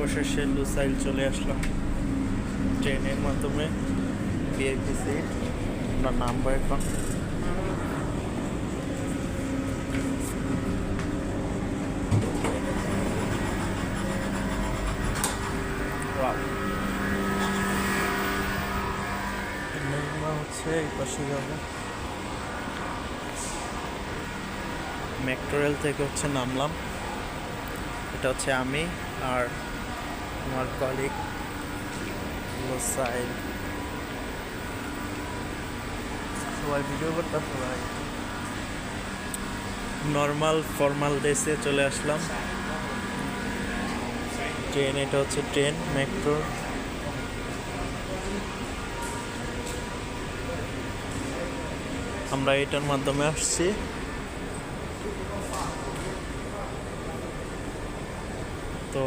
অবশেষে লুসাইল চলে আসলাম ট্রেনের মাধ্যমে। ভিআইপি সিট, আমরা নামবো এখন। হচ্ছে এই পাশে যাবো। মেট্রো রেল থেকে হচ্ছে নামলাম। এটা হচ্ছে আমি আর আমার কলিগ লুসাইল, সবাই ভিডিও করতেছে ভাই। নর্মাল ফর্মাল ড্রেসে চলে আসলাম। ট্রেন, এটা হচ্ছে ট্রেন মেট্রো। আমরা এটার মাধ্যমে আসছি। তো